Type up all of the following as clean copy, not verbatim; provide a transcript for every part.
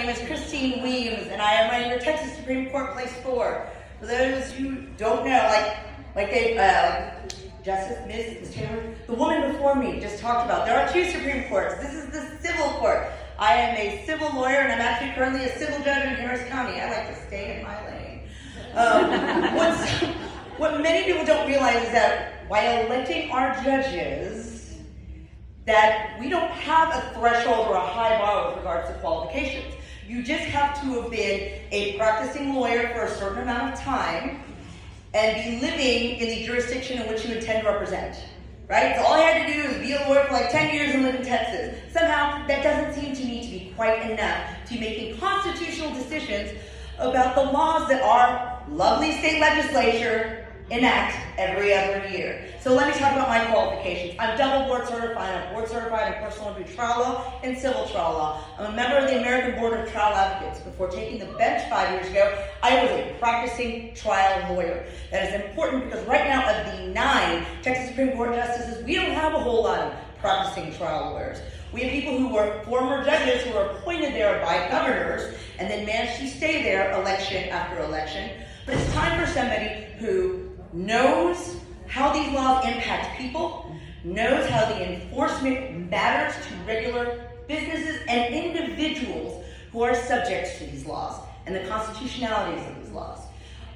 name is Christine Weems, and I am running for Texas Supreme Court Place 4. For those who don't know, Justice Ms. Taylor, the woman before me just talked about, there are 2 Supreme Courts. This is the civil court. I am a civil lawyer, and I'm actually currently a civil judge in Harris County. I like to stay in my lane. What many people don't realize is that by electing our judges, that we don't have a threshold or a high bar with regards to qualifications. You just have to have been a practicing lawyer for a certain amount of time and be living in the jurisdiction in which you intend to represent, right? So all I had to do is be a lawyer for like 10 years and live in Texas. Somehow, that doesn't seem to me to be quite enough to be making constitutional decisions about the laws that our lovely state legislature enact every other year. So let me talk about my qualifications. I'm double board certified. I'm board certified in personal injury trial law and civil trial law. I'm a member of the American Board of Trial Advocates. Before taking the bench 5 years ago, I was a practicing trial lawyer. That is important because right now, of the 9 Texas Supreme Court justices, we don't have a whole lot of practicing trial lawyers. We have people who were former judges who were appointed there by governors and then managed to stay there election after election. But it's time for somebody who knows how these laws impact people, knows how the enforcement matters to regular businesses and individuals who are subject to these laws and the constitutionalities of these laws.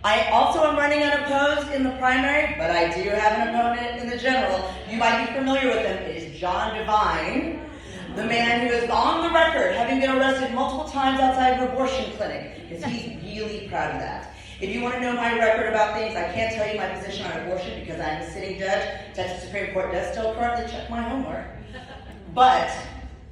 I also am running unopposed in the primary, but I do have an opponent in the general. You might be familiar with him. It is John Devine, the man who is on the record having been arrested multiple times outside of an abortion clinic, because he's really proud of that. If you want to know my record about things, I can't tell you my position on abortion because I'm a sitting judge. Texas Supreme Court does still currently check my homework. But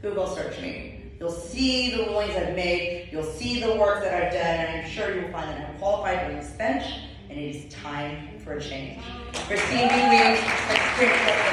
Google search me. You'll see the rulings I've made. You'll see the work that I've done, and I'm sure you'll find that I'm qualified to leave this bench, and it is time for a change. Christine Weems, Texas Supreme Court.